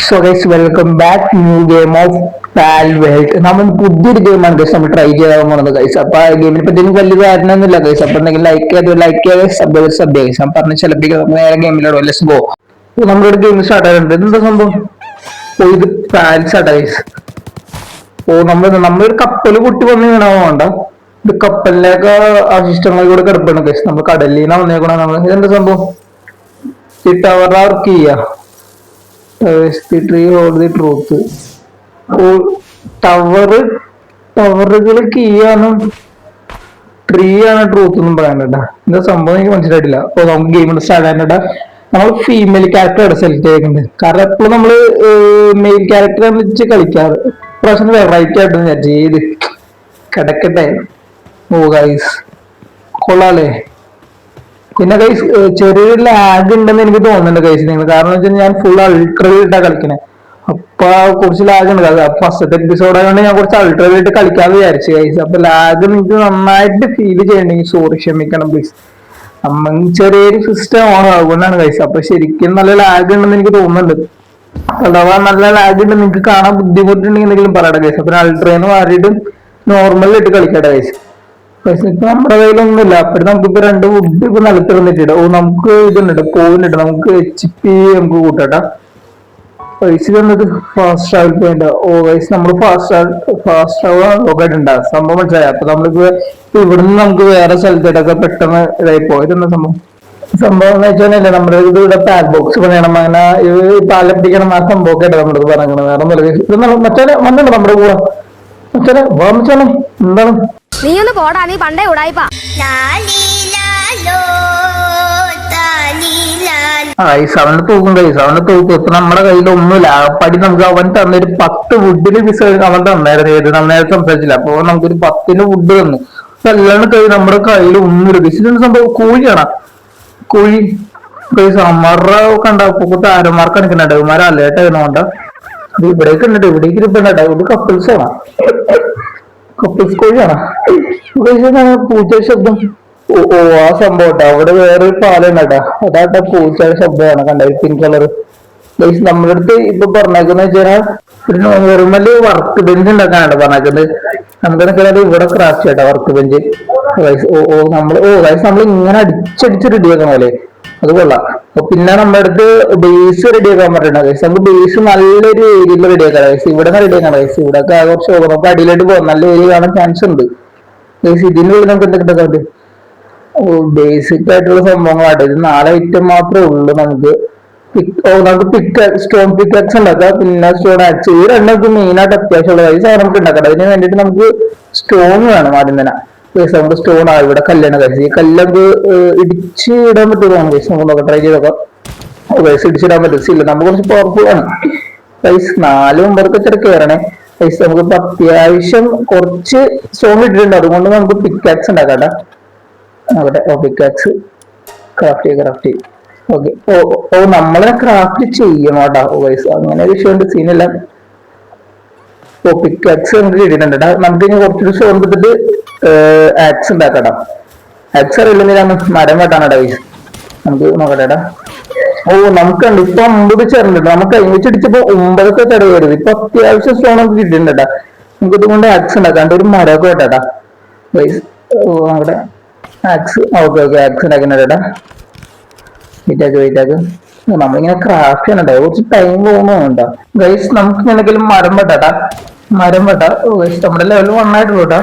So guys welcome back new game of പാൽ world. നമ്മൾ പുതിയൊരു ഗെയിമാണ് ഗൈസ് നമ്മൾ ട്രൈ ചെയ്യാൻ പോകുന്നത് ഗൈസ്. അപ്പൊ ആ ഗെയിമിനെ പറ്റി എനിക്ക് വലിയ ധാരണയൊന്നുമില്ല ഗൈസ്. അപ്പൊ എന്തെങ്കിലും ലൈക്ക് ചെയ്യുക സബ് ഗൈസ്. ഞാൻ പറഞ്ഞ ചിലപ്പോൾ നേരെ ഗെയിമിലോട് ലെറ്റ്സ് ഗോ. നമ്മളൊരു ഗെയിം സ്റ്റാർട്ട് ആയിട്ടുണ്ട്. എന്താ സംഭവം? ഓ ഇത് പാൽസാട്ടാ ഗൈസ്. ഓ നമ്മളൊരു കപ്പല് പൊട്ടി വന്ന് വീണാവണ്ട. ഇത് കപ്പലിലേക്ക് അവശിഷ്ടങ്ങൾ കൂടെ കിടപ്പാണ് ഗൈസ്. നമ്മൾ കടലിൽ നിന്നാ വന്നേക്കണ. നമ്മൾ ഇതെന്താ സംഭവം? ഈ ടവർ വർക്ക് ചെയ്യാ ട്രൂത്ത്. ടവറുകൾ കീയാനും ട്രീ ആണ് ട്രൂത്ത് എന്നും പറയാനുണ്ടാ. എന്താ സംഭവം എനിക്ക് മനസ്സിലായിട്ടില്ല. അപ്പൊ നമുക്ക് ഗെയിം സ്റ്റാർട്ട് ആയിട്ടാ. നമ്മൾ ഫീമെയിൽ ക്യാരക്ടർ സെലക്ട് ചെയ്യുന്നുണ്ട്. കാരണം എപ്പോഴും നമ്മള് മെയിൽ ക്യാരക്ടറെ വെച്ച് കളിക്കാറ്. പ്രാവശ്യം വെറൈറ്റി ആയിട്ട് വിചാരിച്ചു ഏത് കിടക്കട്ടെ. ഓ ഗൈസ് കൊള്ളാലേ. പിന്നെ ഗൈസ് ചെറിയൊരു ലാഗ് ഉണ്ടെന്ന് എനിക്ക് തോന്നുന്നുണ്ട് ഗൈസ്. നിങ്ങൾ കാരണം വെച്ചാൽ ഞാൻ ഫുൾ അൾട്രയിലിട്ടാ കളിക്കണേ. അപ്പൊ കുറച്ച് ലാഗ് ഉണ്ട്. ഫസ്റ്റത്തെ എപ്പിസോഡ് ആയതുകൊണ്ട് ഞാൻ കുറച്ച് അൾട്രയിലിട്ട് കളിക്കാന്ന് വിചാരിച്ചു ഗൈസ്. അപ്പൊ ലാഗ് നിങ്ങൾക്ക് നന്നായിട്ട് ഫീൽ ചെയ്യണമെങ്കിൽ സോറി ക്ഷമിക്കണം പ്ലീസ്. അമ്മ ചെറിയൊരു സിസ്റ്റം ഓൺ ആകുകൊണ്ടാണ് ഗൈസ്. അപ്പൊ ശരിക്കും നല്ല ലാഗ് ഉണ്ടെന്ന് എനിക്ക് തോന്നുന്നുണ്ട്. അഥവാ നല്ല ലാഗ് ഉണ്ട് നിങ്ങൾക്ക് കാണാൻ ബുദ്ധിമുട്ടുണ്ടെങ്കിൽ എന്തെങ്കിലും പറയട്ടെ ഗൈസ്. അപ്പൊ അൾട്രേന്ന് മാറിയിട്ട് നോർമലിട്ട് കളിക്കട്ടെ ഗൈസ്. ഇപ്പൊ നമ്മുടെ കയ്യിലൊന്നുമില്ല. അപ്പോഴും നമുക്കിപ്പോ രണ്ട് വുഡ് ഇപ്പൊ നിലത്ത് വന്നിട്ടുണ്ട്. ഓ നമുക്ക് ഇതുണ്ട് പോയിട്ടുണ്ട്. നമുക്ക് HP നമുക്ക് കൂട്ടാട്ടാ. പൈസ തന്നത് ഫാസ്റ്റ് ട്രാവൽ പോയിന്റ്. ഓ വൈസ് നമ്മൾ ഫാസ്റ്റ് ട്രാവൽ നോക്കിയിട്ടുണ്ടാ സംഭവം മനസ്സിലായി. അപ്പൊ നമ്മളിപ്പോ ഇവിടുന്ന് നമുക്ക് വേറെ സ്ഥലത്തേക്കൊക്കെ പെട്ടെന്ന് ഇതായി പോയതെന്ന സംഭവം എന്ന് വെച്ചാൽ നമ്മുടെ ഇവിടെ പാൽ ബോക്സ് പണിയണം. അങ്ങനെ പാലപ്പിടിക്കണം ആ സംഭവമൊക്കെ ആയിട്ട് നമ്മുടെ പറഞ്ഞത്. വേറെ ഒന്നുമില്ല. മച്ചാനെ വന്നിട്ടുണ്ട് നമ്മുടെ കൂടെ. മച്ചാനെ വാ മച്ചാനെ. എന്താണ് നീ ഒന്ന് പോടാ, നീ പണ്ടേ ഉടായിപ്പാ. അവന്റെ തൂക്കും കൈസ്. അവന്റെ തൂക്കും ഇപ്പൊ നമ്മുടെ കയ്യിൽ ഒന്നുമില്ല. പടി നമുക്ക് അവൻ തന്നൊരു 10 വുഡിന് പിസ അവൻ തന്നായിരുന്നു. നമ്മൾ നേരത്തെ സംസാരിച്ചില്ല. അപ്പൊ നമുക്കൊരു 10 വുഡ് തന്നു. അപ്പൊ എല്ലാം കൈ നമ്മുടെ കയ്യിൽ ഒന്നുമില്ല. ബിസിനസ് സംഭവം കോഴിയാണ്. കോഴി കൈസ് അമ്മറ കണ്ട താരന്മാർക്ക് കണിക്കുന്നുണ്ട്. ഇവന്മാരെ അല്ലേട്ടായിരുന്നോണ്ട അത് ഇവിടേക്ക് ഉണ്ട്. ഇവിടേക്ക് ഇരിപ്പുണ്ടാ. ഇത് കപ്പിൾസ് ആണ്. കപ്പിൾസ് കോഴിയാണ്. പൂച്ച ശബ്ദം. ഓ ആ സംഭവം അവിടെ വേറൊരു പാലുണ്ടാ. അതാട്ട പൂച്ചയുടെ ശബ്ദമാണ് കണ്ട പിങ്ക് കളർ. നമ്മുടെ അടുത്ത് ഇപ്പൊ പറഞ്ഞേക്കുന്ന വെച്ചാൽ ഒരു നോർമല് വർക്ക് ബെഞ്ച് ഉണ്ടാക്കാനാണ് പറഞ്ഞേക്കുന്നത്. നമുക്ക് ഇവിടെ ക്രാഫ്റ്റ് ചെയ്യട്ടെ വർക്ക് ബെഞ്ച്. നമ്മൾ ഇങ്ങനെ അടിച്ചടിച്ച് റെഡിയാക്കാൻ പോലെ അത് കൊള്ളാം. പിന്നെ നമ്മുടെ അടുത്ത് ബേസ് റെഡിയാക്കാൻ പറഞ്ഞിട്ടുണ്ട് ഗൈസ്. നമുക്ക് ബേസ് നല്ലൊരു ഏരിയയിൽ റെഡിയാക്കാം ഗൈസ്. ഇവിടെ റെഡിയാക്കണം ഗൈസ്. ഇവിടെ കുറച്ച് നമുക്ക് അടിയിലോട്ട് പോകാം. നല്ല ഏരിയ കാണാൻ ചാൻസ് ഉണ്ട് ഗൈസ്. ഇതിന്റെ ഉള്ളിൽ നമുക്ക് എന്തൊക്കെ കിട്ടാറുണ്ട്? ബേസിക് ആയിട്ടുള്ള സംഭവങ്ങളാട്ടെ. ഇത് 4 ഐറ്റം മാത്രമേ ഉള്ളൂ നമുക്ക്. നമുക്ക് സ്റ്റോൺ പിക്കാക്സ് ഉണ്ടാക്കാം. പിന്നെ സ്റ്റോൺ ആക്സ്. ഈ രണ്ടൊക്കെ മെയിൻ ആയിട്ട് അത്യാവശ്യമുള്ള ഈ സാധനം നമുക്ക് ഉണ്ടാക്കാം. അതിന് വേണ്ടിയിട്ട് നമുക്ക് സ്റ്റോൺ വേണം ആദ്യം തന്നെ. നമുക്ക് സ്റ്റോൺ ആ ഇവിടെ കല്ലാണ് കഴിച്ച്. ഈ കല്ലൊക്കെ ഇടിച്ച് ഇടാൻ പറ്റുമോ ഗൈസ്? നമുക്ക് നോക്കാം, ട്രൈ ചെയ്തോക്കാം. ഗൈസ് ഇടിച്ചിടാൻ പറ്റില്ല. നമുക്ക് കുറച്ച് പവർഫുൾ ആണ് ഗൈസ്. 4 മുമ്പൊക്കെ ചെറിയ കയറണേ ഗൈസ്. നമുക്ക് അത്യാവശ്യം കുറച്ച് സ്റ്റോൺ ഇട്ടിട്ടുണ്ട്. അതുകൊണ്ട് നമുക്ക് പിക്കാക്സ് ഉണ്ടാക്കാം. അവിടെ പിക്കാക്സ് ക്രാഫ്റ്റ് ഓക്കെ. നമ്മളെ ക്രാഫ്റ്റ് ചെയ്യണം കേട്ടോ ഗൈസ്. അങ്ങനെ ഒരു വിഷയമുണ്ട്, സീനല്ല. പിക്കാക്സ് നമുക്ക് കിട്ടിയിട്ടുണ്ട്. നമുക്ക് ഇനി കുറച്ചൊരു സ്റ്റോൺ എടുത്തിട്ട് ആക്സ് ഉണ്ടാക്കാം. ആക്സ് അറിയില്ലെങ്കിലാണ് മരം വെട്ടാനാടാ ഗൈസ്. നമുക്ക് നോക്കട്ടെടാ. നമുക്കുണ്ട് ഇപ്പൊ 9 ചേർന്നിട്ടുണ്ട്. നമുക്ക് കഴിഞ്ഞിടിച്ചപ്പോ 9 ചടവ് വരുന്നത്. ഇപ്പൊ അത്യാവശ്യം സ്റ്റോൺ നമുക്ക് കിട്ടിയിട്ടുണ്ടാ. നമുക്ക് ഇതുകൊണ്ട് ആക്സ് ഉണ്ടാക്കാണ്ട് ഒരു മരമൊക്കെ വെട്ടാ ഗൈസ്. അവിടെ ആക്സ് ഓക്കെ ആക്സ് ഉണ്ടാക്കുന്നുണ്ടാ. വെയിറ്റാക്ക് നമ്മളിങ്ങനെ ക്രാഫ്റ്റ് ചെയ്യണുണ്ടാവും. കുറച്ച് ടൈം പോകുന്നുണ്ടോ ഗൈസ്. നമുക്ക് എന്തെങ്കിലും മരം വെട്ടാ. ഗൈസ് നമ്മുടെ ലെവൽ 1 ആയിട്ടുള്ളൂ കേട്ടാ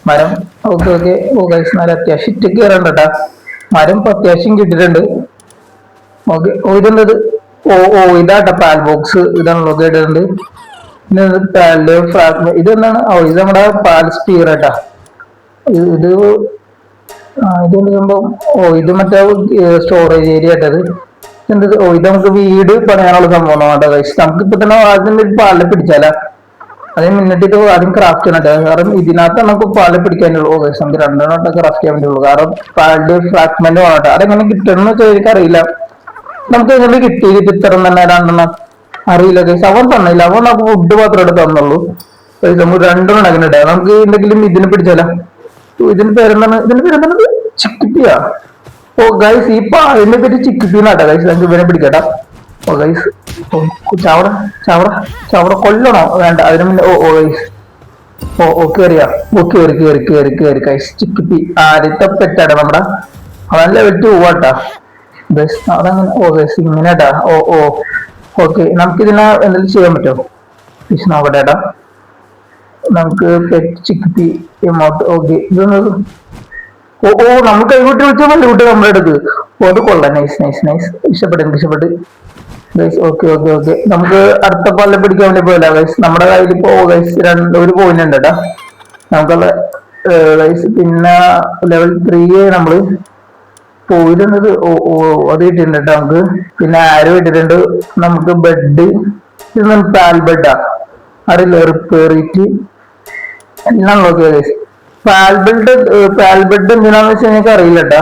മരം. Okay guys. നല്ല അത്യാവശ്യം ഇറ്റ് കയറണ്ടട്ടാ. മരം ഇപ്പൊ അത്യാവശ്യം കിട്ടിയിട്ടുണ്ട്. ഓക്കെ. ഇതെന്തത്? ഇതാട്ടാ പാൽ ബോക്സ്. ഇതാണല്ലോ കേട്ടിട്ടുണ്ട്. പിന്നെ പാല് ഫ്രാഗ്മെന്റ്. ഇതെന്താണ്? ഇത് നമ്മുടെ പാൽ സ്പീർ ആട്ടാ. ഇതെന്ത് സംഭവം? ഇത് മറ്റേ സ്റ്റോറേജ് ഏരിയ ആയിട്ടത്. എന്തത്? ഇത് നമുക്ക് വീട് പണിയാനുള്ള സംഭവം കേട്ടോ ഗൈസ്. നമുക്ക് ഇപ്പൊ തന്നെ ആദ്യം പാലിനെ പിടിച്ചാല. അതിന് മുന്നിട്ട് ഇത് ആദ്യം ക്രാഫ്റ്റ് ചെയ്യണം. കാരണം ഇതിനകത്ത് നമുക്ക് പാല് പിടിക്കാനുള്ളൂ ഗൈസ്. നമുക്ക് 2 എണ്ണം ക്രാഫ്റ്റ് ചെയ്യാൻ പറ്റുള്ളൂ. കാരണം പാലിന്റെ ഫ്രാഗ്മെന്റ് വേണം. അതെങ്ങനെ കിട്ടണം എന്ന് വെച്ചാൽ എനിക്ക് അറിയില്ല. നമുക്ക് എങ്ങനെ കിട്ടിയത് ഇത്തരം തന്നെ 2 എണ്ണം അറിയില്ല ഗൈസ്. അവൻ തന്നില്ല. അവൻ നമുക്ക് വുഡ് മാത്രമേ തന്നുള്ളൂ. നമുക്ക് 2 എണ്ണം ഉണ്ടാക്കുന്നുണ്ട്. നമുക്ക് എന്തെങ്കിലും ഇതിനെ പിടിച്ചാലോ. ഇതിന്റെ പേരെന്താണ്? ചിക്കിപ്പിയാ. ഗൈസ് ഈ പാലിനെ പറ്റി ചിക്കിപ്പി നാട്ടാ ഗൈസ്. നമുക്ക് ഇവനെ പിടിക്കട്ടാ. ഓ ഗൈസ് ചവട ചവട ചവട കൊല്ലണോ വേണ്ട അതിന് മുന്നേ ഓ ഓ ഗൈസ് ഓ കേറിയാ ഓ കേറി ഗൈസ് ചിക്കിപ്പി ആദ്യത്തെ പെറ്റാടാ നമ്മുടെ അവൻ ലെവൽ 2 പോവാട്ടാ ഗൈസ് അതങ്ങനെ ഓ ഗൈസ് ഇങ്ങനെട്ടാ ഓ ഓക്കെ നമുക്കിതിനെ എന്തെങ്കിലും ചെയ്യാൻ പറ്റുമോ ഫിഷ് നോക്കട്ടെട്ടാ നമുക്ക് പെറ്റ് ചിക്കിപ്പി എമൗണ്ട് ഓക്കെ ഇതൊന്ന് ഓ നമ്മൾ കൈവിട്ട് വെച്ചാൽ മതി വിട്ട് നമ്മുടെ അടുത്ത് ഓ അത് കൊള്ളാം നൈസ് ഇഷ്ടപ്പെട്ട് ഗൈസ് ഓക്കെ നമുക്ക് അടുത്ത പല്ല പിടിക്കാൻ വേണ്ടി പോയില്ല ഗൈസ് നമ്മുടെ കയ്യിൽ ഇപ്പോ ഗൈസ് ഒരു പോയിന്റ് ഉണ്ട് കേട്ടാ നമുക്കുള്ള ഗൈസ് പിന്നെ ലെവൽ 3 നമ്മള് പോയിരുന്നത് ഓ അത് കിട്ടിയിട്ടുണ്ട് കേട്ടോ നമുക്ക് പിന്നെ ആര് കിട്ടിയിട്ടുണ്ട് നമുക്ക് ബെഡ് ഇത് പാൽ ബെഡാ അറിയില്ല റിപ്പയറിറ്റ് എല്ലാം നോക്കിയത് ഗൈസ് പാൽബെഡ് എന്തിനാന്ന് വെച്ചാൽ എനിക്ക് അറിയില്ല കേട്ടാ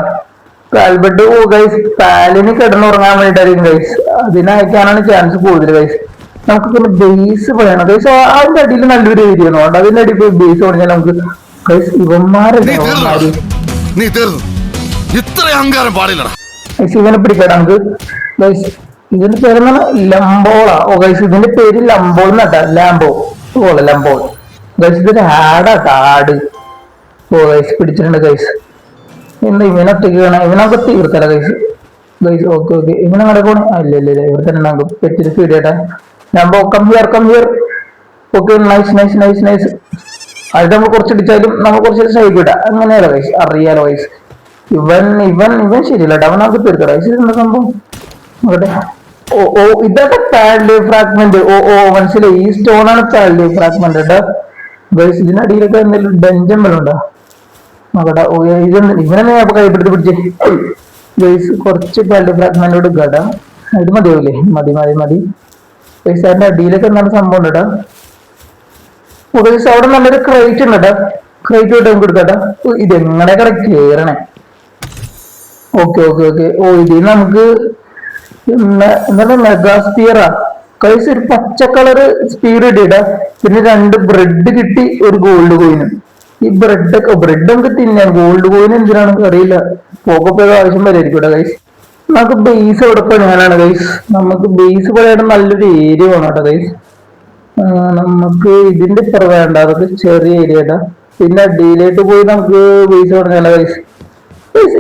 പാൽബെഡ് ഓ ഗൈസ് പാലിന് കിടന്നുറങ്ങാൻ വേണ്ടിയിട്ടായിരിക്കും ഗൈസ് അതിനയക്കാനാണ് ചാൻസ് കൂടുതൽ ഗൈസ് നമുക്ക് പിന്നെ ബേസ് പറയണം ഗൈസ് അതിന്റെ അടിയിൽ നല്ലൊരു ഏരിയ ഉണ്ട് അതിന്റെ അടിയിൽ പോയി ബേസ് പറഞ്ഞാൽ നമുക്ക് ഗൈസ് ഇവന്മാരല്ലേ ഗൈസ് ഇവനെ പിടിക്കട്ടെ നമുക്ക് ഗൈസ് ഇതിന്റെ പേരെന്താണ് ലംബോളാ ഓ ഗൈസ് ഇതിന്റെ പേര് ലംബോൾ എന്നാട്ടാ ലംബോൾ ഗൈസ് ഇതൊരു ആടാട്ടാ ആട് ഓ ഗൈസ് പിടിച്ചിട്ടുണ്ട് ഗൈസ് എന്താ ഇവനൊറ്റയ്ക്ക് വേണം ഇവനൊക്കെ തീർത്തല ഗൈസ് ഓക്കെ ഇവനെ അവിടെ പോണേ ഇല്ല ഇവിടെ തന്നെ നമുക്ക് പെറ്റിട്ട് ഫീഡേട്ടാ ഞാൻ കം ഹിയർ ഓക്കെ നൈസ് അത് നമ്മൾ കുറച്ചിടിച്ചാലും നമ്മൾ കുറച്ച് സൈഡ് ഇടാം അങ്ങനെയല്ല ഗൈസ് അറിയാലോ ഗൈസ് ഇവൻ ശരിയല്ല അവൻ നമുക്ക് തീർക്കട ഗൈസ് എന്താ സംഭവം നോക്കട്ടെ ഓ ഇതൊക്കെ പാഡ് ഫ്രാഗ്മെന്റ് ഓ മനസ്സിലായി ഈ സ്റ്റോണാണ് പാഡ് ഫ്രാഗ്മെന്റ് കേട്ടോ ഗൈസ് ഇതിനടിയിലൊക്കെ എന്തെങ്കിലും ഡെഞ്ചൻ വല്ലതും ഉണ്ടോ നോക്കട്ടെ ഓ ഇവനെ അപ്പൊ കൈപ്പിടുത്ത് പിടിച്ച് ഗൈസ് കുറച്ച് പാഡ് ഫ്രാഗ്മെന്റോട് ഗട ഇത് മതിയാവില്ലേ മതി ഗൈസ് അതിന്റെ അടിയിലൊക്കെ എന്താണ് സംഭവം ഉണ്ടോ ഓ ഗൈസ് അവിടെ നല്ലൊരു ക്രൈറ്റ് ഉണ്ട് കേട്ടോ ക്രൈറ്റ് ആയിട്ട് നമുക്ക് എടുക്കട്ടെ ഇതെങ്ങനെ കട കേറണേ ഓക്കെ ഓ ഇതിൽ നമുക്ക് എന്താണ് മെഗാ സ്പിയറാ കൈസ് ഒരു പച്ച കളറ് സ്പീഡ് കിട്ടിയിട്ടാ പിന്നെ 2 ബ്രെഡ് കിട്ടി ഒരു ഗോൾഡ് കോയിനും ഈ ബ്രെഡ് നമുക്ക് തിന്നാം ഗോൾഡ് കോയിൻ എന്തിനാണ് അറിയില്ല പോകപ്പോ ആവശ്യം വരായിരിക്കും ഗൈസ് നമുക്ക് ബേസ് എവിടെ പണിയാനാണ് ഗൈസ് നമുക്ക് ബേസ് പണിയാൻ നല്ലൊരു ഏരിയ വേണം കേട്ടോ ഗൈസ് നമുക്ക് ഇതിന്റെ ഇപ്പുറ വേണ്ട അതൊക്കെ ചെറിയ ഏരിയ കേട്ടാ പിന്നെ അടിയിലേക്ക് പോയി നമുക്ക് ബേസ് പണിയാലോ ഗൈസ്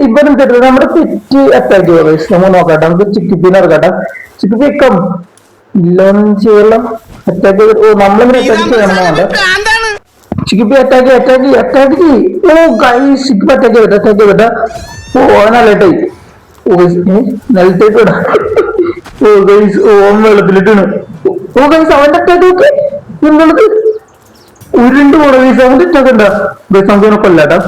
ഇവരും തരുന്നത് നമ്മുടെ പെറ്റ് അറ്റാക്ക് ചെയ്യുക ഗൈസ് നമ്മൾ നോക്കട്ടെ നമുക്ക് ചിക്കിപ്പിനെ ഇറക്കട്ടെ ചിക്കിപ്പി കം ഇല്ലൊന്നും ചെയ്യല്ല അറ്റാക്ക് നമ്മളിങ്ങനെ അറ്റാക്ക് ചെയ്യണമെന്നുണ്ട് ചിക്കിപ്പി അറ്റാക്ക് ചെയ്യ് ഓ ഗൈസ് ചിക്കിപ്പി അറ്റാക്ക് ചെയ്തിട്ട് ഓ നല്ലട്ടായി നിലത്തേക്ക് വിടാ ഓ ഗൈസ് വെള്ളത്തിലിട്ടാണ് ഓ ഗൈസ് അവന്റെ അറ്റാക്ക് നോക്കി നിങ്ങളത് ഉരുണ്ട് പോണ ഗൈസ് അവന്റെ അറ്റാക്ക് ഉണ്ടാ ഗൈസ് നമുക്ക് കൊല്ലാട്ടാ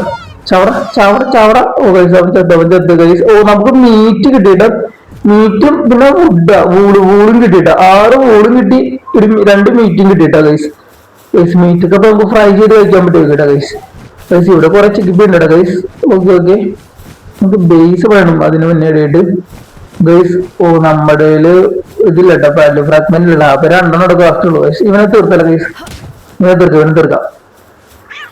ചവട ഓ ഗൈസ് അവൻ ചെത്ത ഗൈസ് ഓ നമുക്ക് മീറ്റ് കിട്ടിയിട്ട് മീറ്റും പിന്നെ വൂളും കിട്ടിയിട്ട 6 വൂളും കിട്ടി 2 മീറ്റും കിട്ടിയിട്ടാ ഗൈസ് മീറ്റൊക്കെ അപ്പൊ നമുക്ക് ഫ്രൈ ചെയ്ത് കഴിക്കാൻ പറ്റും കേട്ടോ ഗൈസ് ഇവിടെ കുറെ ചിക്കിപ്പി ഉണ്ട് ഗൈസ് ഓക്കെ നമുക്ക് ബേസ് വേണം അതിന് മുന്നേടിയിട്ട് ഗൈസ് ഓ നമ്മുടെ ഇതില്ല കേട്ടോ പാല് ഫ്രാഗ്മെന്റ് ഇല്ല അപ്പൊ 2 ക്രാഫ്റ്റ് ഉള്ളൂ ഗൈസ് ഇവനെ തീർത്തല്ല ഗൈസ് ഇവനെ തീർക്കാം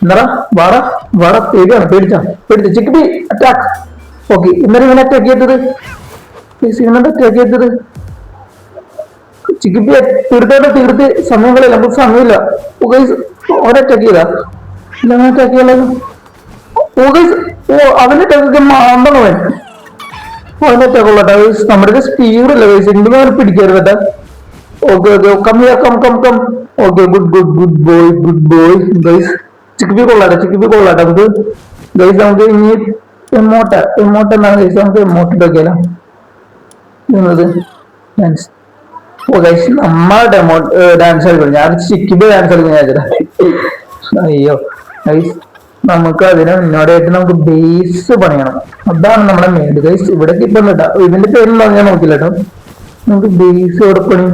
എന്താ വാട പേടിച്ചാ ചിക്കിപ്പി അറ്റാക്ക് ഓക്കെ ഇന്നലെ ഇവനെ അറ്റാക്ക് ചെയ്തത് ചിക്കിപ്പി തീർത്ത് സമയങ്ങളില്ല നമുക്ക് സമയമില്ല ഓനെ അറ്റാക്ക് ചെയ്താ ഇല്ല അവനെ അറ്റാക്ക് ചെയ്യാലോ അവന്റെ അറ്റാക്കൊക്കെ മാന്തണവൻ അവന്റെ അറ്റാക്ക് ഉള്ളട്ടാ നമ്മുടെ സ്പീഡില്ല ഗൈസ് എന്തും അവനെ പിടിക്കരുതട്ടാ okay come okay good boy guys ചിക്കിപ്പി കൊള്ളാട്ടെ നമുക്ക് ഗൈസ് നമുക്ക് ഇനി എമോട്ട് എന്നാണ് ഗൈസ് നമുക്ക് എമോട്ട് ഇട്ടൊക്കെയല്ലോ ഡാൻസ് ഓ ഗൈസ് നമ്മുടെ ഡാൻസ് കളിക്കും ഞാൻ ചിക്കിപ്പി ഡാൻസ് കളിക്കും ഞാൻ അയ്യോ ഗൈസ് നമുക്ക് അതിന് മുന്നോടിയായിട്ട് നമുക്ക് ബേസ് പണിയണം അതാണ് നമ്മുടെ മെയിൻ ഗൈസ് ഇവിടെ ഇപ്പം കേട്ടോ ഇതിന്റെ പേരിലുള്ള ഞാൻ നോക്കില്ല കേട്ടോ നമുക്ക് ബേസ് എവിടെ പണി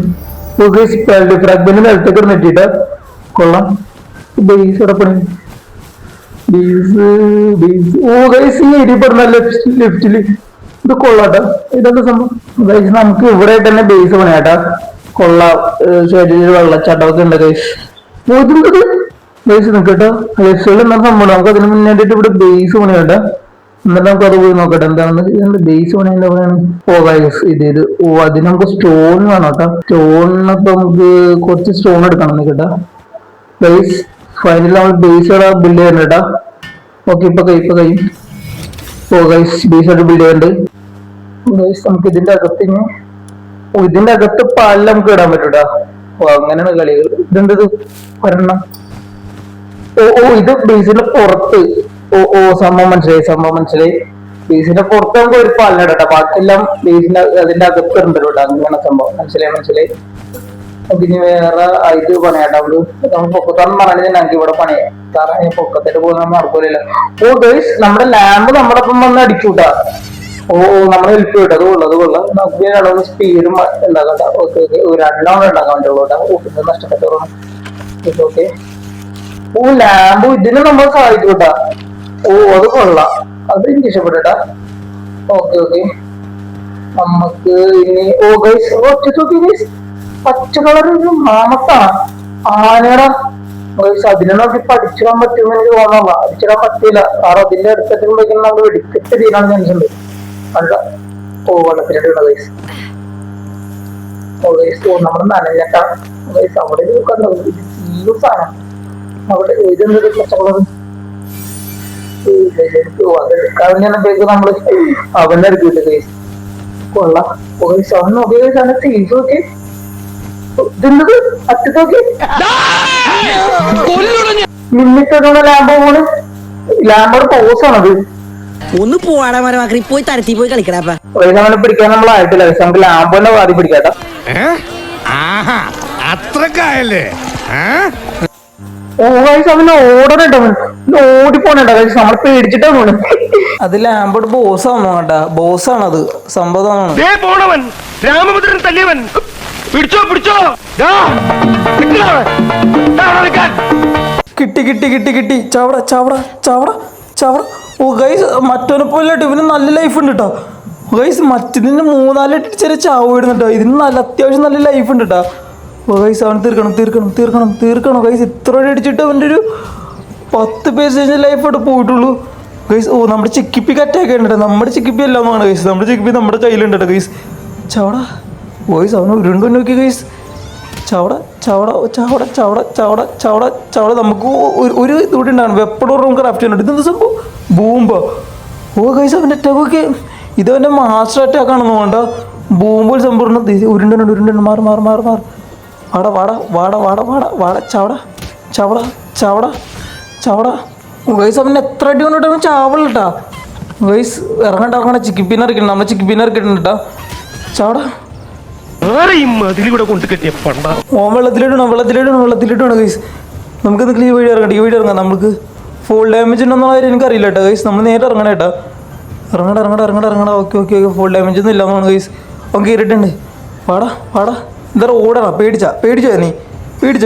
ഫ്രാഗ്മെന്റ് നിലത്തേക്ക് നെറ്റിട്ട് കൊള്ളാം ബേസ് എവിടെ പണി ഓ ഗൈസ് ഈ ഏരിയ പറഞ്ഞ ലെഫ്റ്റില് ഇത് കൊള്ളാട്ടോ ഇതൊക്കെ സംഭവം ഗൈസ് നമുക്ക് ഇവിടെ തന്നെ ബേസ് പണിയാട്ടാ കൊള്ളാം ശരീരം വെള്ളച്ചാട്ടമൊക്കെ ഉണ്ട് ഗൈസ് ഗൈസ് നിൽക്കട്ടോ ലെഫ്റ്റ് സൈഡിൽ എന്താ സംഭവം നമുക്ക് അതിന് മുന്നേറ്റിട്ട് ഇവിടെ ബേസ് പണിയാട്ടാ എന്നിട്ട് നമുക്ക് അത് പോയി നോക്കട്ടെ എന്താണെന്ന് ബേസ് പണിയെന്താ പറയാണ്. ഓ ഗൈസ് ഇത് അതിന് നമുക്ക് സ്റ്റോൺ വേണം കേട്ടോ. സ്റ്റോണിനൊക്കെ നമുക്ക് കുറച്ച് സ്റ്റോൺ എടുക്കണം കേട്ടാ ഗൈസ്. ഫൈനൽ നമ്മൾ ബേസ് ബിൽഡ് ചെയ്യണ്ട കേട്ടാ. ഓക്കെ ഇപ്പൊ കഴിയും. ഓ ഗൈസ് ബേസ് ആയിട്ട് ബിൽഡ് ചെയ്യണ്ട് ഗൈസ്. നമുക്ക് ഇതിന്റെ അകത്തിന് ഇതിന്റെ അകത്ത് പാലിൽ നമുക്ക് ഇടാൻ പറ്റൂട്ടാ. ഓ അങ്ങനെയാണ് കളികൾ. ഇതെന്തത് ഒരെണ്ണം. ഓ ഇത് ബേസിന്റെ പുറത്ത്. ഓ സംഭവം മനസ്സിലായി. ബേസിന്റെ പുറത്ത് നമുക്ക് ഒരു പാലിനിടട്ടോ. ബാക്കിയെല്ലാം ബേസിന്റെ അതിന്റെ അകത്ത് ഉണ്ടല്ലോ കേട്ടോ. അങ്ങനെയാണ് സംഭവം. മനസ്സിലായി. ഇനി വേറെ ആയിട്ട് പണിയാട്ടോ. നമുക്ക് പൊക്കത്താന്ന് പറഞ്ഞാൽ ഞങ്ങൾക്ക് ഇവിടെ പണിയാം. കാരണം പൊക്കത്തേട്ട് പോകുന്ന മറക്കൂലല്ലോ. ഓ ഗൈസ് നമ്മുടെ ലാമ്പ് നമ്മുടെ ഒപ്പം വന്ന് അടിക്കൂട്ടാ. ഓ നമ്മളെ ഹെൽപ്പ് ചെയ്യട്ടെ. അത് കൊള്ളാം. നമുക്ക് അളവ് സ്പീഡും ഉണ്ടാക്കട്ടെ. ഓക്കെ ഒരു രണ്ടാമത് ഉണ്ടാക്കാൻ പറ്റുള്ളൂ കേട്ടോ. നഷ്ടപ്പെട്ടു. ഓക്കെ ഓ ലാമ്പ് ഇതിന് നമ്മൾ സഹായിക്കൂട്ടാ. ഓ അത് കൊള്ളാം. അത് എനിക്ക് ഇഷ്ടപ്പെട്ടാ. ഓക്കെ നമുക്ക് ഇനി ഓ ഗൈസ് ഒറ്റ ഗൈസ് പച്ച കളർ മാമത്താണ് ആനയുടെ ഗൈസ്. അതിനെ നോക്കി പഠിച്ചിടാൻ പറ്റുമെന്ന് എനിക്ക് തോന്നാ. അടിച്ചിടാൻ പറ്റില്ല. കാരണം അതിന്റെ അടുത്തേക്ക് നമ്മൾ വെടിക്കെട്ട് തീരാണ് ചാൻസുണ്ട്. അല്ല ഓ വെള്ളത്തിലിട ഗൈസ്. ഓ ഗൈസ് നമ്മൾ നനഞ്ഞട്ടാ ഗൈസ്. അവിടെ കണ്ടോ സാധനം അവിടെ എഴുതുന്നത് പച്ചക്കളർ. അതെടുക്കാവുന്നതിനൊക്കെ നമ്മള് അവന്റെ അടുക്കില്ല ഗൈസ്. കൊള്ളാം. അവൻ നോക്കി ഗൈസ്. സീസ് നോക്കി ഇതെന്നത് അറ്റത്ത് നോക്കി മിന്നിട്ടൊക്കെ ലാമ്പോണ്. ലാമ്പോടെ പോസാണത്. ഒന്ന് പോവാടാ മരമാക്കി പോയി തരത്തി പോയി കളിക്കടാ. നമ്മളെ പിടിക്കാൻ നമ്മളായിട്ടില്ല. നമുക്ക് ലാമ്പോന്റെ വാതി പിടിക്കാട്ടോ. അത്രക്കായല്ലേ? ഓ ഗൈസ് അവന് ഓടണട്ടോ. ഓടിപ്പോണേട്ടാ ഗൈസ്. നമ്മളെ പേടിച്ചിട്ടാണ്. അത് ലാമ്പോട് ബോസാണോ കേട്ടാ. ബോസാണത് സംഭവമാണ്. പോണവൻ രാമഭദ്രൻ തല്ലിയവൻ. പിടിച്ചോ കിട്ടി. ചാവട. ഓ ഗൈസ് മറ്റവനെ പോലെ ഇവന് നല്ല ലൈഫ് ഉണ്ട് കേട്ടോ ഗൈസ്. മറ്റതിന് 3-4 ചെറിയ ചാവ് വരുന്നുണ്ടോ. ഇതിന് നല്ല അത്യാവശ്യം നല്ല ലൈഫ് ഉണ്ട് കേട്ടോ. ഓ ഗൈസ് അവൻ തീർക്കണം ഗൈസ്. ഇത്ര അടിച്ചിട്ട് അവൻ്റെ ഒരു 10% ലൈഫായിട്ട് പോയിട്ടുള്ളൂ ഗൈസ്. ഓ നമ്മുടെ ചിക്കിപ്പിക്ക് അറ്റാക്ക് ഉണ്ട്. നമ്മുടെ ചിക്കിപ്പി എല്ലാമാണ് ഗൈസ്. നമ്മുടെ ചിക്കിപ്പി നമ്മുടെ കയ്യിലുണ്ട് കേട്ടോ ഗൈസ്. ചാവട ഗൈസ് അവന് ഉരുണ്ടു നോക്കി ഗൈസ്. ചാവട. നമുക്ക് ഒരു ഇതുകൂടി ഉണ്ടാകണം. വെപ്പടോർ നമുക്ക് ക്രാഫ്റ്റ് ചെയ്യുന്നുണ്ട്. ഇതെന്താ സംഭവം ബൂമ്പോ. ഓ ഗൈസ് അവൻ്റെ അറ്റാക്കൊക്കെ ഇതവൻ്റെ മാസ്റ്റർ അറ്റാക്ക് ആണെന്ന് വേണ്ട. ബൂമ്പോൾ സംഭവം ഉരുണ്ടുണ്ട്. മാറി വാട ചാവട. ഗൈസ് അവൻ എത്ര അടി കൊണ്ടിട്ട് ചാവളിട്ടാ ഗൈസ്. ഇറങ്ങണ്ട ചിക്കിപ്പിന്നെ ഇറക്കിട്ടുണ്ട്. നമ്മളെ ചിക്കിപ്പിന്നെ ഇറക്കിയിട്ടുണ്ട് കേട്ടോ. ചാവട ഓൻ വെള്ളത്തിലിടണം ഗൈസ്. നമുക്ക് എന്തെങ്കിലും ഈ വഴി ഇറങ്ങാം. നമുക്ക് ഫുൾ ഡാമേജ് ഉണ്ടെന്നുള്ള കാര്യം എനിക്കറിയില്ല കേട്ടോ ഗൈസ്. നമ്മൾ നേരെ ഇറങ്ങണം കേട്ടോ. ഇറങ്ങട. ഓക്കെ ഫുൾ ഡാമേജ് ഒന്നും ഇല്ലാന്നാണ് ഗൈസ്. അവൻ കയറിയിട്ടുണ്ട്. വാടാ എന്താ ഓടണം. പേടിച്ചോ നീ പേടിച്ച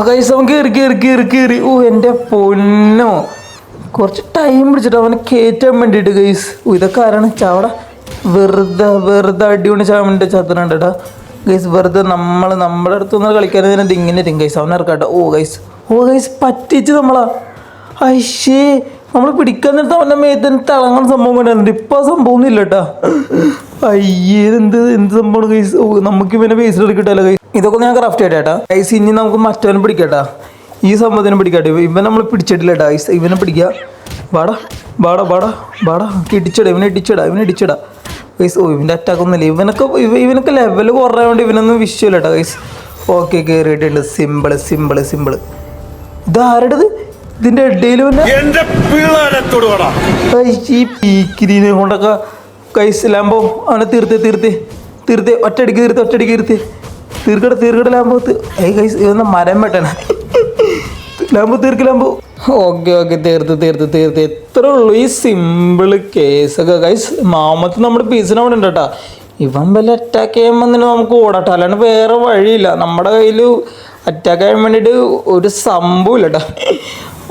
ഗൈസ് അവൻ കേറി. ഓ എൻ്റെ പൊന്നോ കുറച്ച് ടൈം പിടിച്ചിട്ട് അവനെ കയറ്റാൻ വേണ്ടിയിട്ട് ഗൈസ്. ഇതൊക്കെ ആരാണ് ചാവട. വെറുതെ അടികൊണ്ട് ചാവാൻ വേണ്ടി ചത്തനണ്ടാ ഗൈസ്. വെറുതെ നമ്മുടെ അടുത്തൊന്നും കളിക്കാൻ ഇങ്ങനെ ഗൈസ്. അവനെ ഇറക്കാട്ടോ. ഓ ഗൈസ് പറ്റിച്ച് നമ്മളാ. അയ്യേ നമ്മൾ പിടിക്കാൻ നേരത്തെ അവൻ്റെ മേത്തിന് തിളങ്ങുന്ന സംഭവം വേണ്ടിയിട്ടുണ്ട്. ഇപ്പം ആ സംഭവം ഒന്നും ഇല്ല കേട്ടാ. അയ്യേ എന്ത് സംഭവമാണ് ഗൈസ്. ഓ നമുക്ക് ഇവനെ ബേസിൽ എടുക്കട്ടല്ലോ ഗൈസ്. ഇതൊക്കെ ഞാൻ ക്രാഫ്റ്റ് ചെയ്തേട്ടാ ഗൈസ്. ഇനി നമുക്ക് മറ്റവനെ പിടിക്കട്ടാ. ഈ സംഭവത്തിന് പിടിക്കട്ടെ. ഇവൻ നമ്മൾ പിടിച്ചിട്ടില്ല കേട്ടാ ഗൈസ്. ഇവനെ പിടിക്കുക. വാടാ ഇവനെ ഇടിച്ചിടാ ഗൈസ്. ഓ ഇവൻ്റെ അറ്റാക്ക് ഒന്നുമില്ല. ഇവനൊക്കെ ലെവൽ കുറയാണ്ട് ഇവനൊന്നും വിഷയമില്ല കേട്ടോ ഗൈസ്. ഓക്കെ കയറിയിട്ടുണ്ട്. സിമ്പിള്. ഇതാരുടേത്? ഇതിന്റെ ഇടയിൽ ഈ പീക്കിരിനെ കൊണ്ടൊക്കെ ഗൈസ്. ലാമ്പോ അവനെ തീർത്തേ ഒറ്റയടിക്ക് തീർക്കട ലാമ്പോ. ഗൈസ് ഇവന്ന മരം വെട്ടണ ലാമ്പോ. ഓക്കെ തീർത്ത്. എത്ര ഉള്ളൂ ഈ സിമ്പിള് കേസൊക്കെ ഗൈസ്. മാമത്ത് നമ്മുടെ പീസിന് അവിടെ ഉണ്ട് കേട്ടാ. ഇവൻ വല്ല അറ്റാക്ക് ചെയ്യാൻ വന്നിട്ട് നമുക്ക് ഓടട്ടോ. അല്ലാണ്ട് വേറെ വഴിയില്ല. നമ്മുടെ കയ്യിൽ അറ്റാക്ക് ചെയ്യാൻ വേണ്ടിയിട്ട് ഒരു സംഭവം ഇല്ല കേട്ടാ.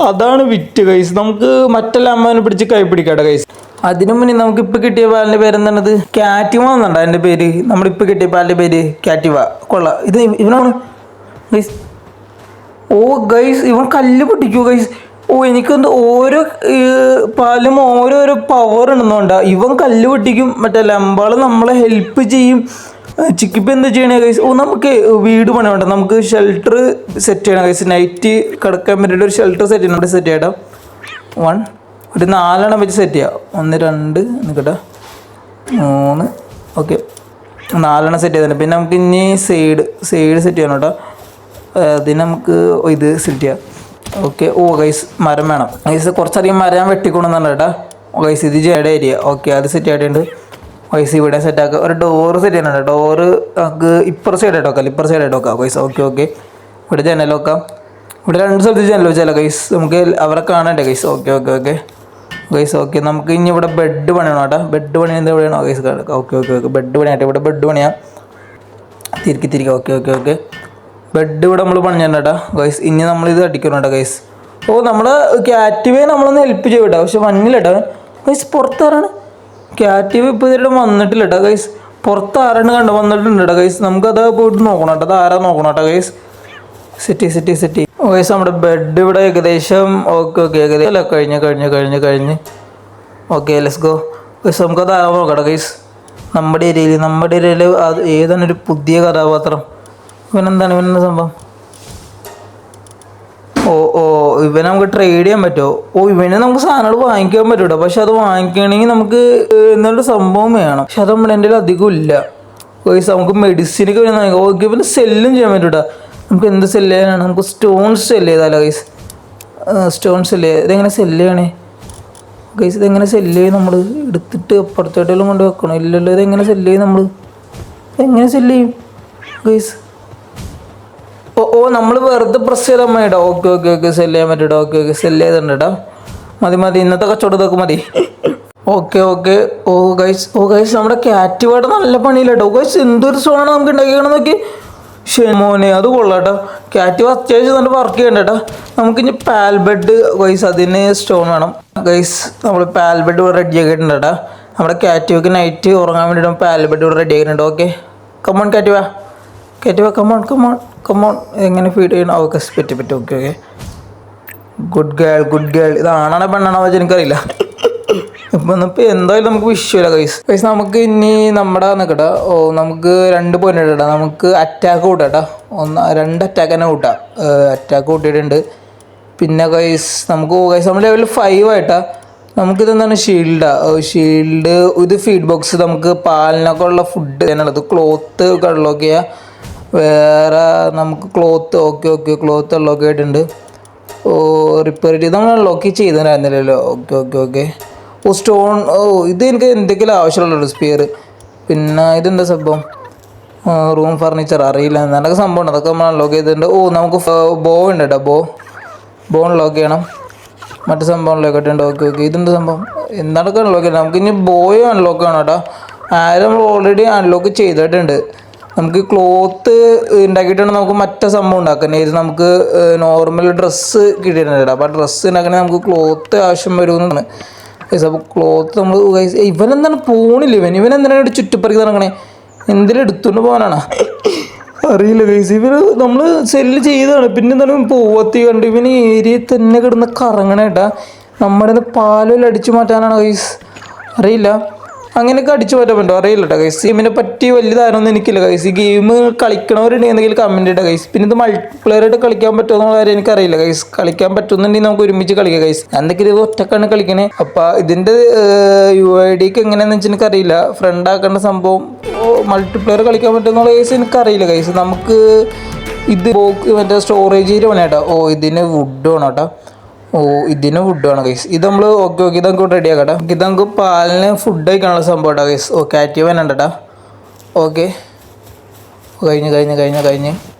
അതാണ് വിറ്റ് ഗൈസ്. നമുക്ക് മറ്റെല്ലാം അമ്മനെ പിടിച്ച് കൈ പിടിക്കാട്ടെ ഗൈസ്. അതിനു മുന്നേ നമുക്ക് ഇപ്പൊ കിട്ടിയ പാലിന്റെ പേരെന്താണത്? കാറ്റിവ എന്നുണ്ടോ അതിന്റെ പേര്. നമ്മളിപ്പോ കിട്ടിയ പാലിന്റെ പേര് കാറ്റിവ. കൊള്ളാം. ഇത് ഇവനാണ് ഗൈസ് ഓ ഗൈസ് ഇവൻ കല്ല് പൊട്ടിക്കൂ ഗൈസ്. ഓ എനിക്കൊന്ന് ഓരോ പാലും ഓരോരോ പവർ ഉണ്ടെന്നുണ്ടാ. ഇവൻ കല്ല് പൊട്ടിക്കും, മറ്റേ ലംബാള് നമ്മളെ ഹെൽപ്പ് ചെയ്യും. ചിക്കിപ്പ് എന്താ ചെയ്യണേ ഗൈസ്? ഓ നമുക്ക് വീട് പണി വേണ്ട, നമുക്ക് ഷെൽട്ടർ സെറ്റ് ചെയ്യണം ഗൈസ്. നൈറ്റ് കിടക്കാൻ വേണ്ടിയിട്ട് ഒരു ഷെൽട്ടർ സെറ്റ് ചെയ്യണം. സെറ്റ് ചെയ്യട്ടോ. ഒരു 4 വെച്ച് സെറ്റ് ചെയ്യാം. 1 2 നിൽക്കട്ടെ 3 ഓക്കെ 4 സെറ്റ് ചെയ്തിട്ടുണ്ട്. പിന്നെ നമുക്ക് ഇനി സൈഡ് സെറ്റ് ചെയ്യണം കേട്ടോ. അതിന് നമുക്ക് ഇത് സെറ്റ് ചെയ്യാം. ഓക്കെ. ഓ ഗൈസ് മരം വേണം ഗൈസ്. കുറച്ചധികം മരം വെട്ടിക്കൊണ്ടുവന്നുണ്ട് കേട്ടോ ഗൈസ്. ഇത് ജേഡ് ഏരിയ. ഓക്കെ അത് സെറ്റ് ആയിട്ടുണ്ട് ഗൈസ്. ഇവിടെ സെറ്റാക്കുക. ഒരു ഡോറ് സെറ്റ് ചെയ്യുന്നുണ്ട്. ഡോറ് നമുക്ക് ഇപ്പുറ സൈഡായിട്ട് വെക്കാം, ഇപ്പുറ സൈഡായിട്ട് വെക്കാം ഗൈസ്. ഓക്കെ. ഇവിടെ ജനൽ വെക്കാം. ഇവിടെ 2 സ്ഥലത്ത് ജനൽ വെച്ചാലോ ഗൈസ്, നമുക്ക് അവരെ കാണണ്ടേ ഗൈസ്. Okay guys. ഓക്കെ നമുക്ക് ഇനി ഇവിടെ ബെഡ് പണിയണം കേട്ടോ. ബെഡ് പണിയുന്നത് എവിടെയാണോ ഗൈസ്? Okay bed പണിയാട്ടെ. ഇവിടെ ബെഡ് പണിയാം. തിരിക്കുക. ഓക്കെ ബെഡ് ഇവിടെ നമ്മൾ പണിഞ്ഞിട്ടുണ്ട് കേട്ടോ ഗൈസ്. ഇനി നമ്മളിത് അടിക്കണം കേട്ടോ ഗൈസ്. ഓ നമ്മളെ ക്യാറ്റിവേ നമ്മളൊന്ന് ഹെൽപ്പ് ചെയ്യും കേട്ടോ. പക്ഷെ വന്നില്ല കേട്ടോ ഗൈസ്. പുറത്താരാണ് ക്യാറ്റിവ്? ഇപ്പോൾ ഇതിവിടെ വന്നിട്ടില്ല കേട്ടോ ഗൈസ്. പുറത്ത് ആരാണ് വന്നിട്ടുണ്ട് കേട്ടോ ഗൈസ്. നമുക്കത് പോയിട്ട് നോക്കണം കേട്ടോ. അത് ആരാ നോക്കണം കേട്ടോ ഗൈസ്. Settee guys. നമ്മുടെ ബെഡ് ഇവിടെ ഏകദേശം ഓക്കെ ഏകദേശം അല്ല കഴിഞ്ഞ് ഓക്കെ ലെറ്റ്സ് ഗോ ഗൈസ്. നമുക്കത് ആരാ നോക്കാം ഗൈസ്. നമ്മുടെ ഏരിയയിൽ അത് ഏതാണ് ഒരു പുതിയ കഥാപാത്രം? ഇവനെന്താ സംഭവം? ഓ ഇവനെ നമുക്ക് ട്രേഡ് ചെയ്യാൻ പറ്റുമോ? ഓ ഇവനെ നമുക്ക് സാധനങ്ങൾ വാങ്ങിക്കാൻ പറ്റൂട്ടോ. പക്ഷെ അത് വാങ്ങിക്കണമെങ്കിൽ നമുക്ക് എന്നുള്ള സംഭവം വേണം. പക്ഷെ അത് നമ്മുടെ എൻ്റെ അധികം ഇല്ല ഗൈസ്. നമുക്ക് മെഡിസിനൊക്കെ വേണം. ഓക്കെ ഇവന് സെല്ലും ചെയ്യാൻ പറ്റൂട്ടോ. നമുക്ക് എന്ത് സെല്ല് ചെയ്യാനാണ്? നമുക്ക് സ്റ്റോൺസ് സെല്ല് ചെയ്താലോ ഗൈസ്. സ്റ്റോൺസ് സെല്ല് ചെയ്യുക. ഇതെങ്ങനെ സെല്ല് ചെയ്യണേ ഗൈസ്? ഇതെങ്ങനെ സെല്ല് ചെയ്യും? നമ്മൾ എടുത്തിട്ട് അപ്പുറത്തോട്ടെല്ലാം കൊണ്ട് വെക്കണം. ഇല്ലല്ലോ. ഇതെങ്ങനെ സെല്ല് ചെയ്യും? എങ്ങനെ സെല്ല് ചെയ്യും ഗൈസ്? ഓ നമ്മൾ വെറുതെ പ്രസ് ചെയ്താൽ മതി കേട്ടോ. ഓക്കെ സെല്ല് ചെയ്യാൻ പറ്റും കേട്ടോ. ഓക്കെ സെല്ല് ചെയ്തിട്ടുണ്ട് കേട്ടോ. മതി ഇന്നത്തെ കച്ചവടത്തൊക്കെ മതി. ഓക്കെ ഓ ഗൈസ് നമ്മുടെ ക്യാറ്റിവായിട്ട് നല്ല പണിയില്ല കേട്ടോ ഗൈസ്. എന്തൊരു സ്റ്റോണാണ് നമുക്ക് ഉണ്ടാക്കിക്കണം നോക്കി. മോനെ അത് കൊള്ളാം കേട്ടോ. ക്യാറ്റിവ് അത്യാവശ്യം നല്ല വർക്ക് ചെയ്യണ്ട കേട്ടോ. നമുക്കിനി പാൽ ബെഡ് ഗൈസ്, അതിന് സ്റ്റോൺ വേണം ഗൈസ്. നമ്മൾ പാൽ ബെഡ് ഇവിടെ റെഡി ആക്കിയിട്ടുണ്ട് കേട്ടോ. നമ്മുടെ ക്യാറ്റിവക്ക് നൈറ്റ് ഉറങ്ങാൻ വേണ്ടിയിട്ട് പാൽ ബെഡ് ഇവിടെ റെഡി ആക്കിയിട്ടുണ്ട്. ഓക്കെ കമോൺ ക്യാറ്റിവ കമോൺ. എങ്ങനെ ഫീഡ് ചെയ്യണം? ഓക്കെ പറ്റി. Okay good girl. ഇതാണാണോ പെണ്ണാണോ വെച്ചാൽ എനിക്കറിയില്ല. ഇപ്പം എന്തായാലും നമുക്ക് വിഷയമില്ല ഗൈസ്. നമുക്ക് ഇനി നമ്മുടെ നിൽക്കട്ടെ. നമുക്ക് 2 പോയിന്റ് ഇട്ടാ. നമുക്ക് അറ്റാക്ക് കൂട്ടാ. 2 അറ്റാക്ക് തന്നെ കൂട്ടാം. അറ്റാക്ക് കൂട്ടിയിട്ടുണ്ട്. പിന്നെ ഗൈസ് നമുക്ക് നമ്മൾ ലെവൽ 5 ആയിട്ടാ. നമുക്കിതെന്താണ് ഷീൽഡ് ഇത് ഫീഡ് ബോക്സ്. നമുക്ക് പാലിനൊക്കെ ഉള്ള ഫുഡ് തന്നെയുള്ളത്. ക്ലോത്ത് കള്ളൊക്കെ വേറെ നമുക്ക് ക്ലോത്ത്. ഓക്കെ ക്ലോത്ത് അൺലോക്ക് ആയിട്ടുണ്ട്. റിപ്പയർ ചെയ്ത് നമ്മൾ അൺലോക്ക് ചെയ്തിട്ടുണ്ടായിരുന്നില്ലല്ലോ. Okay stone. ഇത് എനിക്ക് എന്തെങ്കിലും ആവശ്യമുള്ളൂ സ്പിയർ. പിന്നെ ഇതെന്താ സംഭവം? റൂം ഫർണിച്ചർ അറിയില്ല എന്നൊക്കെ സംഭവം ഉണ്ട്. അതൊക്കെ നമ്മൾ അൺലോക്ക് ചെയ്തിട്ടുണ്ട്. നമുക്ക് ബോ ഉണ്ട് കേട്ടോ. ബോ അൺലോക്ക് ചെയ്യണം. മറ്റു സംഭവം അൺലോക്ക് ആയിട്ടുണ്ട്. ഓക്കെ ഇതെന്താ സംഭവം? എന്താണൊക്കെ അൺലോക്ക് ചെയ്യണം. നമുക്ക് ഇനി ബോയ് അൺലോക്ക് ചെയ്യണം കേട്ടോ. നമ്മൾ ഓൾറെഡി അൺലോക്ക് ചെയ്തിട്ടുണ്ട്. നമുക്ക് ക്ലോത്ത് ഉണ്ടാക്കിയിട്ടാണ് നമുക്ക് മറ്റേ സംഭവം ഉണ്ടാക്കുന്നത്. ഇത് നമുക്ക് നോർമൽ ഡ്രസ്സ് കിട്ടിയിട്ടുണ്ട് കേട്ടോ. അപ്പോൾ ആ ഡ്രസ്സ് ഉണ്ടാക്കണമെങ്കിൽ നമുക്ക് ക്ലോത്ത് ആവശ്യം വരുമെന്നാണ്. അപ്പോൾ ക്ലോത്ത് നമ്മൾ ഇവനെന്താണ് പോണില്ല. ഇവനെന്തിനാണ് ചുറ്റിപ്പറിക്ക് നടക്കണേ? എന്തിനും എടുത്തുകൊണ്ട് പോകാനാണ് അറിയില്ല ഗൈസ്. ഇവന് നമ്മൾ സെല്ല് ചെയ്തതാണ്. പിന്നെ എന്താണ് പോവത്തി കണ്ട് ഇവന് ഏരിയയിൽ തന്നെ കിടന്ന് കറങ്ങണേട്ടാ. നമ്മുടെ പാലെല്ലാം അടിച്ചു മാറ്റാനാണ് ഗൈസ്. അറിയില്ല. അങ്ങനെയൊക്കെ അടിച്ചു മാറ്റാൻ പറ്റുമോ അറിയില്ല കേട്ടോ ഗൈസ്. ഗെയിമിനെ പറ്റി വലിയ ധാരണയൊന്നും എനിക്കില്ല ഗൈസ്. ഈ ഗെയിം കളിക്കണവരുണ്ടെങ്കിൽ എന്തെങ്കിലും കമൻറ്റ് ഇട്ടാ ഗൈസ്. പിന്നെ ഇത് മൾട്ടിപ്ലെയറായിട്ട് കളിക്കാൻ പറ്റുമോ എന്നുള്ള കാര്യം എനിക്കറിയില്ല ഗൈസ്. കളിക്കാൻ പറ്റുന്നുണ്ടെങ്കിൽ നമുക്ക് ഒരുമിച്ച് കളിക്കാം ഗൈസ്. എന്തൊക്കെ ഇത് ഒറ്റക്കാണ് കളിക്കണേ. അപ്പോൾ ഇതിൻ്റെ UID എങ്ങനെയാണെന്ന് വെച്ചാൽ എനിക്കറിയില്ല. ഫ്രണ്ട് ആക്കേണ്ട സംഭവം മൾട്ടിപ്ലെയർ കളിക്കാൻ പറ്റുമെന്നുള്ള കേസ് എനിക്കറിയില്ല ഗൈസ്. നമുക്ക് ഇത് മറ്റേ സ്റ്റോറേജ് ഏരിയ വേണം കേട്ടോ. ഇതിന് വുഡ് വേണം കേട്ടോ. ഇതിന് ഫുഡ് വേണം ഗൈസ്. ഇത് നമ്മൾ ഓക്കെ ഇത് നമുക്ക് റെഡി ആക്കട്ടെ. ഇത് നമുക്ക് പാലിന് ഫുഡ് കഴിക്കാനുള്ള സംഭവം കേട്ടോ ഗൈസ്. ക്യാറ്റീവ് തന്നെ കേട്ടോ. ഓക്കെ കഴിഞ്ഞിട്ടാ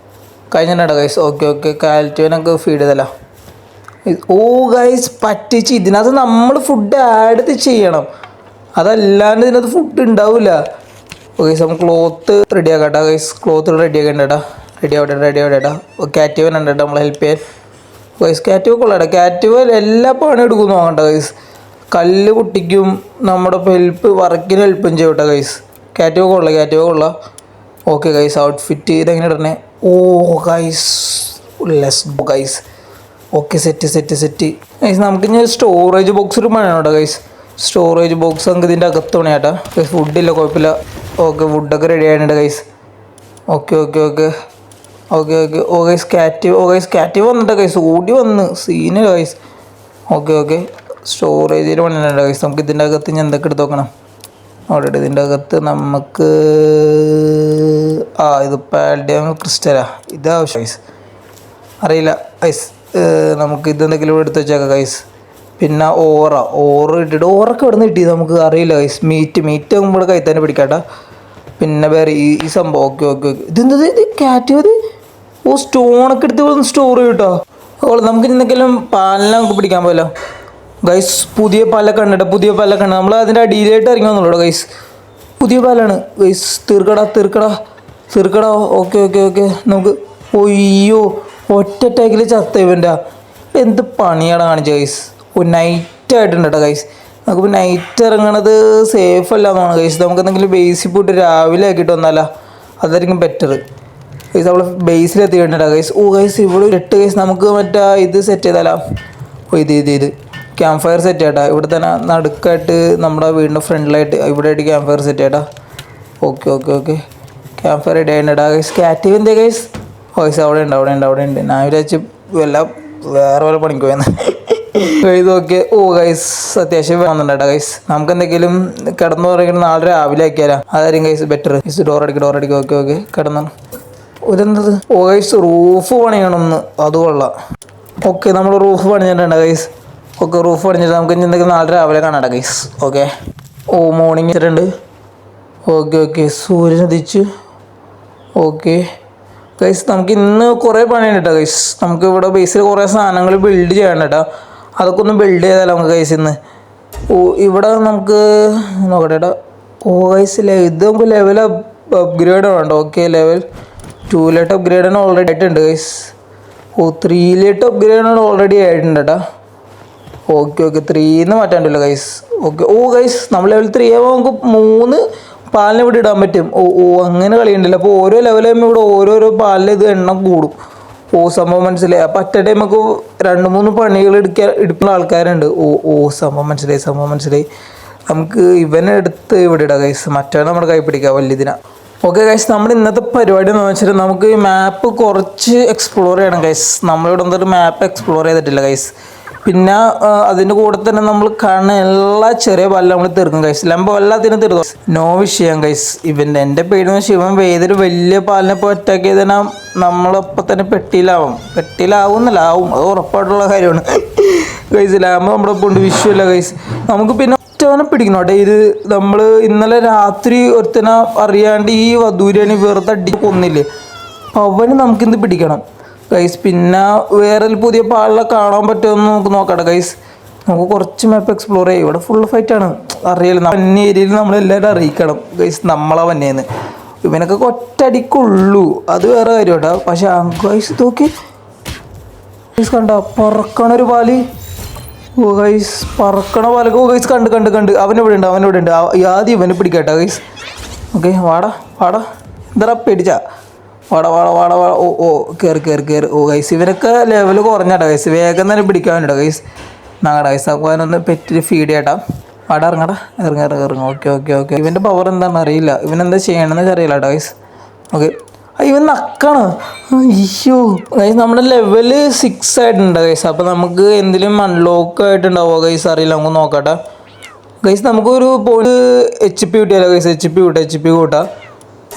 ഗൈസ്. ഓക്കെ കാൽറ്റീവിനൊക്കെ ഫീഡ് ചെയ്തല്ലോ. ഗൈസ് പറ്റിച്ച്. ഇതിനകത്ത് നമ്മൾ ഫുഡ് ആഡ് ചെയ്യണം. അതല്ലാണ്ട് ഇതിനകത്ത് ഫുഡ് ഉണ്ടാവില്ല ഗൈസ്. നമുക്ക് ക്ലോത്ത് റെഡി ആക്കട്ടോ ഗൈസ്. ക്ലോത്ത് റെഡി ആക്കണ്ടേട്ടാ. റെഡി ആവട്ടെ. ക്യാറ്റീവ് ഉണ്ട് കേട്ടോ നമ്മളെ ഹെൽപ്പ് ചെയ്യാൻ ഗൈസ്. ക്യാറ്റീവ് കൊള്ളാട്ടെ. ക്യാറ്റീവ് എല്ലാ പണി എടുക്കുന്നു നോക്കണ്ട ഗൈസ്. കല്ല് പൊട്ടിക്കും. നമ്മുടെ വർക്കിന് ഹെൽപ്പും ചെയ്യട്ടെ ഗൈസ്. ക്യാറ്റീവ് കൊള്ളാം. Okay guys. ഔട്ട്ഫിറ്റ് ഇതെങ്ങനെ ഇടണേ? ഓ guys, let's go guys. Okay, set guys. നമുക്ക് ഇനി സ്റ്റോറേജ് ബോക്സ് ഒരു പണിയാണ് കേട്ടോ ഗൈസ്. സ്റ്റോറേജ് ബോക്സ് നമുക്ക് ഇതിൻ്റെ അകത്ത് പണിയാട്ടാ ഗൈസ്. ഫുഡില്ല, കുഴപ്പമില്ല. ഓക്കെ, ഫുഡൊക്കെ റെഡി ആയിട്ടുണ്ട് ഗൈസ്. ഓക്കെ. ഓ ഗൈസ് കാറ്റീവ് വന്നിട്ടാ ഗൈസ്, ഓടി വന്ന് സീന് ഗൈസ്. ഓക്കെ, സ്റ്റോറേജിൽ പണിയുണ്ട് ഗൈസ്. നമുക്ക് ഇതിൻ്റെ അകത്ത് ഇനി എന്തൊക്കെ എടുത്ത് നോക്കണം. ഓൾറെഡി ഇതിൻ്റെ അകത്ത് നമുക്ക് ഇത് പാൽഡിയം ക്രിസ്റ്റലാ, ഇത് ആവശ്യം ഗൈസ്. അറിയില്ല ഗൈസ്, നമുക്ക് ഇതെന്തെങ്കിലും എടുത്ത് വെച്ചേക്കാം ഗൈസ്. പിന്നെ ഓറ് ഇട്ടിട്ട് ഓറൊക്കെ ഇവിടെ നിന്ന് കിട്ടിയത് നമുക്ക് അറിയില്ല ഗൈസ്. മീറ്റ് ഇവിടെ കൈത്താൻ പിടിക്കാട്ടാ. പിന്നെ വേറെ ഈ സംഭവം. ഓക്കെ. ഇതെന്തത്, ഇത് കാറ്റ്. ഓ, സ്റ്റോണൊക്കെ എടുത്ത് സ്റ്റോർ ചെയ്യൂട്ടോ. നമുക്ക് എന്തെങ്കിലും പാലിനെ നമുക്ക് പിടിക്കാൻ പോലോ ഗൈസ്. പുതിയ പാലൊക്കെ ഉണ്ട്. നമ്മൾ അതിൻ്റെ അടിയിലായിട്ട് ഇറങ്ങി വന്നുള്ളൂ ഗൈസ്. പുതിയ പാലാണ് ഗൈസ്. തീർക്കടാ. ഓക്കെ. നമുക്ക് ഒയ്യോ, ഒറ്റ അറ്റാക്കിൽ ചത്ത ഇവൻ്റെ. എന്ത് പണിയാണ് കാണിച്ചത് ഗൈസ്. നൈറ്റ് ആയിട്ടുണ്ട് കേട്ടോ ഗൈസ്. നമുക്കിപ്പോൾ നൈറ്റ് ഇറങ്ങണത് സേഫ് അല്ല എന്നാണ് ഗൈസ്. നമുക്ക് എന്തെങ്കിലും ബേസിൽ പോയിട്ട് രാവിലെ ആക്കിയിട്ട് വന്നാലോ, അതായിരിക്കും ബെറ്റർ ഗൈസ്. നമ്മൾ ബേസിലെത്തിയിട്ടുണ്ട് ഗൈസ്. ഓ ഗൈസ്, ഇവിടെ ഇട്ട് ഗൈസ്. നമുക്ക് മറ്റേ ഇത് സെറ്റ് ചെയ്താലോ. ഓ ഇത് ക്യാമ്പ് ഫയർ സെറ്റ് ചെയ്യട്ടാ. ഇവിടെ തന്നെ നടുക്കായിട്ട് നമ്മുടെ വീടിൻ്റെ ഫ്രണ്ടിലായിട്ട് ഇവിടെ ആയിട്ട് ക്യാമ്പ് ഫയർ സെറ്റ് ചെയ്യട്ടാ. ഓക്കെ. ക്യാമ്പ് ഫയർ റെഡി ആയിട്ടാ ഗൈസ്. കാറ്റീവ് എന്തേ ഗൈസ്? ഗൈസ് അവിടെ ഉണ്ട്. ഞാൻ വിചാരിച്ച് എല്ലാം വേറെ പോലെ പണിക്ക് പോയെന്ന് ഗൈസ്. ഓക്കെ. ഓ ഗൈസ്, അത്യാവശ്യം വന്നിട്ടാ ഗൈസ്. നമുക്ക് എന്തെങ്കിലും കിടന്നു പറയുന്നത് നാളെ രാവിലെ ആക്കിയാലോ, അതായിരിക്കും ഗൈസ് ബെറ്റർ. ഗൈസ് ഡോർ അടിക്കും. ഓക്കെ കിടന്നു. ഇതെന്തത്? ഓ ഗൈസ്, റൂഫ് പണിയണമെന്ന്. അത് കൊള്ളാം. ഓക്കെ, നമ്മൾ റൂഫ് പണിഞ്ഞിട്ടുണ്ട് ഗൈസ്. ഓക്കെ, റൂഫ് പണിഞ്ഞിട്ട് നമുക്ക് ഇനി എന്തെങ്കിലും നാളെ രാവിലെ കാണാം ഗൈസ്. ഓക്കെ. ഓ, മോർണിംഗ് വെച്ചിട്ടുണ്ട്. ഓക്കെ. സൂര്യൻ ഉദിച്ചു. ഓക്കെ ഗൈസ്, നമുക്ക് ഇന്ന് കുറേ പണിയുണ്ട് കേട്ടോ ഗൈസ്. നമുക്ക് ഇവിടെ ബേസിൽ കുറേ സാധനങ്ങൾ ബിൽഡ് ചെയ്യണം കേട്ടോ. അതൊക്കെ ഒന്ന് ബിൽഡ് ചെയ്താലോ നമുക്ക് ഗൈസ് ഇന്ന്. ഓ, ഇവിടെ നമുക്ക് നോക്കട്ടെ കേട്ടോ. ഓ ഗൈസ്, ഇത് നമുക്ക് ലെവൽ അപ്ഗ്രേഡ് വേണ്ട. ഓക്കെ, ലെവൽ 2 അപ്ഗ്രേഡാണ് ഓൾറെഡി ആയിട്ടുണ്ട് ഗൈസ്. ഓ, 3 അപ്ഗ്രേഡാണ് ഓൾറെഡി ആയിട്ടുണ്ട് കേട്ടോ. ഓക്കെ 3 മാറ്റാണ്ടല്ലോ ഗൈസ്. ഓക്കെ. ഓ ഗൈസ്, നമ്മൾ ലെവൽ 3 ആകുമ്പോൾ നമുക്ക് 3 പാലിനെ ഇവിടെ ഇടാൻ പറ്റും. അങ്ങനെ കളിയുണ്ടല്ലോ. അപ്പോൾ ഓരോ ലെവലാകുമ്പോൾ ഇവിടെ ഓരോരോ പാലിന് ഇത് എണ്ണം കൂടും. സംഭവം മനസ്സിലായി. അപ്പോൾ അറ്റ ടൈം നമുക്ക് 2-3 പണികൾ എടുക്കുന്ന ആൾക്കാരുണ്ട്. സംഭവം മനസ്സിലായി. നമുക്ക് ഇവനെ എടുത്ത് ഇവിടെ ഇടാം ഗൈസ്. മറ്റവനെ നമ്മുടെ കൈ പിടിക്കാം വലിയതിനാ. ഓക്കെ ഗൈസ്, നമ്മുടെ ഇന്നത്തെ പരിപാടി എന്ന് വെച്ചാൽ നമുക്ക് ഈ മാപ്പ് കുറച്ച് എക്സ്പ്ലോർ ചെയ്യണം ഗൈസ്. നമ്മളിവിടെ എന്തൊരു മാപ്പ് എക്സ്പ്ലോർ ചെയ്തിട്ടില്ല ഗൈസ്. പിന്നെ അതിൻ്റെ കൂടെ തന്നെ നമ്മൾ കാണുന്ന എല്ലാ ചെറിയ പാലിലും നമ്മൾ തീർക്കും ഗൈസ്. ലംബം എല്ലാത്തിനും തീർക്കും. നോ വിഷയം ഗൈസ്. എൻ്റെ പേടിന്ന് ശിവൻ ഏതൊരു വലിയ പാലിനെ ഇപ്പോൾ അറ്റാക്ക് ചെയ്താൽ നമ്മളപ്പോൾ തന്നെ പെട്ടിയിലാവുന്നില്ല. ആവും, അത് ഉറപ്പായിട്ടുള്ള കാര്യമാണ് ഗൈസ്. ലാമ്പ് നമ്മുടെ ഒപ്പം ഉണ്ട്. വിഷയമില്ല ഗൈസ്. നമുക്ക് പിന്നെ ഒറ്റവനെ പിടിക്കണം കേട്ടോ. ഇത് നമ്മൾ ഇന്നലെ രാത്രി ഒരുത്തനെ അറിയാണ്ട് ഈ വധൂരിയാണ് വെറുതെ അടി കൊന്നില്ലേ, അവന് നമുക്കിന്ന് പിടിക്കണം ഗൈസ്. പിന്നെ വേറെ പുതിയ പാലിനെ കാണാൻ പറ്റുമെന്ന് നമുക്ക് നോക്കട്ടെ ഗൈസ്. നമുക്ക് കുറച്ച് മാപ്പ് എക്സ്പ്ലോർ ചെയ്യാം. ഇവിടെ ഫുൾ ഫൈറ്റാണ്, അറിയില്ല. വന്യ ഏരിയയിൽ നമ്മളെല്ലാവരും അറിയിക്കണം ഗൈസ് നമ്മളെ വന്നേന്ന്. ഇവനൊക്കെ ഒറ്റടിക്കുള്ളൂ, അത് വേറെ കാര്യം കേട്ടോ. പക്ഷെ ഗൈസ് നോക്കി ഗൈസ്, കണ്ട പറക്കണൊരു പാല്. ഗൈസ്, പറക്കണ പാലൊക്കെ ഗൈസ് കണ്ട് അവനിവിടെ ഉണ്ട്. ആദ്യം ഇവനെ പിടിക്കട്ടെ ഗൈസ്. ഓക്കെ, വാടാ എന്താ പേടിച്ചാ, വാടാ. കയറി. ഗൈസ്, ഇവരൊക്കെ ലെവൽ കുറഞ്ഞാട്ടോ ഗൈസ്. വേഗം തന്നെ പിടിക്കാൻ വേണ്ടിട്ടോ ഗൈസ്. ഞങ്ങളുടെ ഗൈസ് അപ്പോനൊന്ന് പെറ്റിട്ട് ഫീഡ് ചെയ്യട്ടാ. വാടാ, ഇറങ്ങ. ഓക്കെ. ഇവൻ്റെ പവർ എന്താണെന്ന് അറിയില്ല. ഇവനെന്താ ചെയ്യണമെന്ന് അറിയില്ല കേട്ടോ ഗൈസ്. ഓക്കെ, ഇവൻ നക്കാണ്. അയ്യോ ഗൈസ്, നമ്മുടെ ലെവൽ 6 ആയിട്ടുണ്ട് ഗൈസ്. അപ്പോൾ നമുക്ക് എന്തെങ്കിലും അൺലോക്ക് ആയിട്ടുണ്ടാവോ ഗൈസ്, അറിയില്ല. നമുക്ക് നോക്കട്ടെ ഗൈസ്. നമുക്കൊരു പോയിന്റ് HP കിട്ടിയാലോ ഗൈസ്. HP കൂട്ടാം.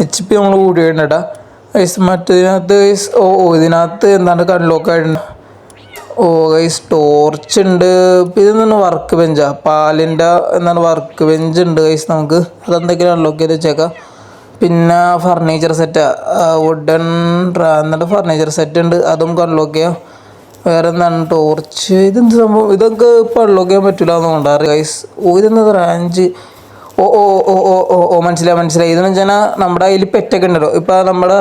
HP നമ്മൾ കൂട്ടിയിട്ടുണ്ട് കേട്ടോ ഗൈസ്. മറ്റേതിനകത്ത് ഗൈസ് ഇതിനകത്ത് എന്താണ് അൺലോക്ക് ആയിട്ടുണ്ട്. ഗൈസ്, ടോർച്ച് ഉണ്ട്. ഇതെന്താണ് വർക്ക് ബെഞ്ചാ, പാലിൻ്റെ എന്താണ് വർക്ക് ബെഞ്ച് ഉണ്ട് ഗൈസ്. നമുക്ക് അതെന്തെങ്കിലും അൺലോക്ക് ചെയ്ത് വെച്ചേക്കാം. പിന്നെ ഫർണിച്ചർ സെറ്റ്, വുഡൻ എന്നിട്ട് ഫർണിച്ചർ സെറ്റ് ഉണ്ട്, അതും അൺലോക്ക് ചെയ്യാം. വേറെ എന്താണ് ടോർച്ച്. ഇതെന്ത് സംഭവം, ഇതൊക്കെ ഇപ്പോൾ അൺലോക്ക് ചെയ്യാൻ പറ്റില്ല എന്നുകൊണ്ടാറ് ഗൈസ്. ഇതെന്താ റാഞ്ച്. മനസ്സിലായി. ഇതെന്ന് വെച്ചാൽ നമ്മുടെ അതിൽ പെറ്റൊക്കെ ഉണ്ടല്ലോ. ഇപ്പോൾ നമ്മുടെ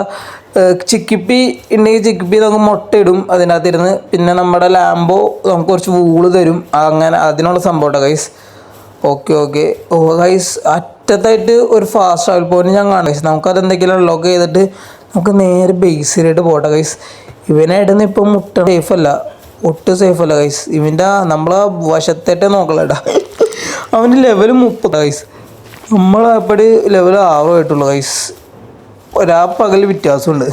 ചിക്കിപ്പി ഉണ്ടെങ്കിൽ ചിക്കിപ്പി നമുക്ക് മുട്ടയിടും അതിനകത്തിരുന്ന്. പിന്നെ നമ്മുടെ ലാംബോ നമുക്ക് കുറച്ച് വൂള് തരും. അങ്ങനെ അതിനുള്ള സംഭവം കേട്ടോ ഗൈസ്. ഓക്കെ. ഗൈസ്, അറ്റത്തായിട്ട് ഒരു ഫാസ്റ്റ് ട്രാവൽ പോയിന്റ് ഞാൻ കാണാം ഗൈസ്. നമുക്കതെന്തെങ്കിലും അൺലോക്ക് ചെയ്തിട്ട് നമുക്ക് നേരെ ബേസിലായിട്ട് പോട്ടെ ഗൈസ്. ഇവനായിട്ടൊന്നും ഇപ്പം മുട്ട സേഫല്ല, ഒട്ടും സേഫല്ല ഗൈസ്. ഇവൻ്റെ നമ്മളെ വശത്തേറ്റേ നോക്കലടാ. അവൻ്റെ ലെവൽ 30 ഗൈസ്, നമ്മളപ്പടി ലെവൽ 6 ആയിട്ടുള്ളൂ ഗൈസ്. പകൽ വ്യത്യാസമുണ്ട്.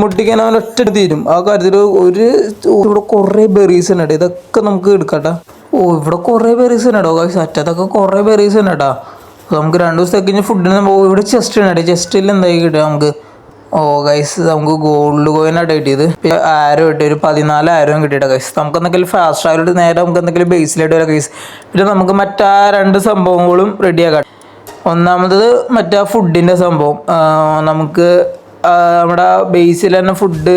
മുട്ടിക്കാൻ അവൻ ഒറ്റ തീരും ആ കാര്യത്തിൽ. ഇവിടെ കുറേ ബെറീസ് ഉണ്ട്, ഇതൊക്കെ നമുക്ക് എടുക്കാട്ടാ. ഇവിടെ കുറേ ബെറീസ് ഉണ്ട് കേട്ടോ ഗൈസ്, അറ്റത്തൊക്കെ കുറേ ബെറീസ് ഉണ്ട് കേട്ടോ. നമുക്ക് 2 ദിവസത്തേക്ക് കഴിഞ്ഞ് ഫുഡിന് ഇവിടെ ചെസ്റ്റ് ഉണ്ട്, ചെസ്റ്റിൽ എന്തായി കിട്ടുക നമുക്ക്. ഗൈസ് നമുക്ക് ഗോൾഡ് കോയിനായിട്ട് കിട്ടിയത്. പിന്നെ ആരോ കിട്ടി, ഒരു 14,000 കിട്ടിയിട്ട ഗൈസ്. നമുക്ക് എന്തെങ്കിലും ഫാസ്റ്റ് ആയിട്ട് നേരെ നമുക്ക് എന്തെങ്കിലും ബേസിലായിട്ട് വരാം ഗൈസ്. പിന്നെ നമുക്ക് മറ്റാ 2 സംഭവങ്ങളും റെഡിയാക്കാം. ഒന്നാമത് മറ്റേ ഫുഡിൻ്റെ സംഭവം, നമുക്ക് നമ്മുടെ ബേസിൽ തന്നെ ഫുഡ്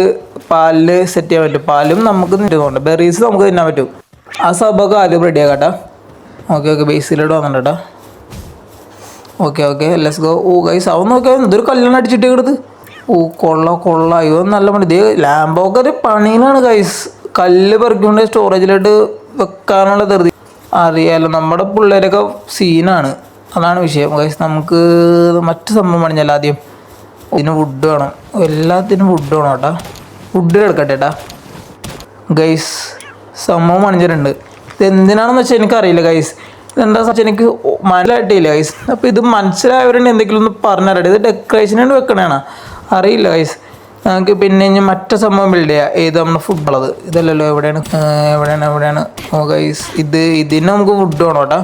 പാലിൽ സെറ്റ് ചെയ്യാൻ പറ്റും. പാലും നമുക്ക് തിന്നുന്നുണ്ട്, ബെറീസ് നമുക്ക് തിന്നാൻ പറ്റും. ആ സംഭവമൊക്കെ ആദ്യം റെഡിയാക്കാട്ടാ. ഓക്കെ ബേസിലോട്ട് വന്നിട്ടാ. Okay let's go. ഗൈസ് അവൻ നോക്കിയാൽ എന്തൊരു കല്യാണം അടിച്ചിട്ട് കിടത്ത്. കൊള്ള ഇവ നല്ല പണി. ഇത് ലാംബോക്കെ ഒരു പണിയിലാണ് ഗൈസ്. കല്ല് പെറുക്കിക്കൊണ്ട് സ്റ്റോറേജിലോട്ട് വെക്കാനുള്ള ധൃതി. അറിയാലോ നമ്മുടെ പിള്ളേരൊക്കെ സീനാണ്, അതാണ് വിഷയം ഗൈസ്. നമുക്ക് മറ്റു സംഭവം പണിഞ്ഞാൽ ആദ്യം ഇതിന് വുഡ് വേണം, എല്ലാത്തിനും വുഡ് വേണം കേട്ടാ. വുഡ് എടുക്കട്ടെ ഏട്ടാ ഗൈസ്. സംഭവം പണിഞ്ഞിട്ടുണ്ട്. ഇത് എന്തിനാണെന്ന് വെച്ചാൽ എനിക്കറിയില്ല ഗൈസ്. ഇതെന്താ വെച്ചാൽ എനിക്ക് മനസ്സിലായിട്ടില്ല ഗൈസ്. അപ്പോൾ ഇത് മനസ്സിലായവരുണ്ട് എന്തെങ്കിലും ഒന്ന് പറഞ്ഞുതരട്ടെ. ഇത് ഡെക്കറേഷനായിട്ട് വെക്കണേണ്, അറിയില്ല ഗൈസ്. നമുക്ക് പിന്നെ ഇനി മറ്റേ സംഭവം ബിൽഡ് ചെയ്യാം. ഏത് നമ്മുടെ ഫുഡുള്ളത് ഇതല്ലല്ലോ. എവിടെയാണ് ഗൈസ്. ഇതിന് നമുക്ക് വുഡ് വേണം കേട്ടോ.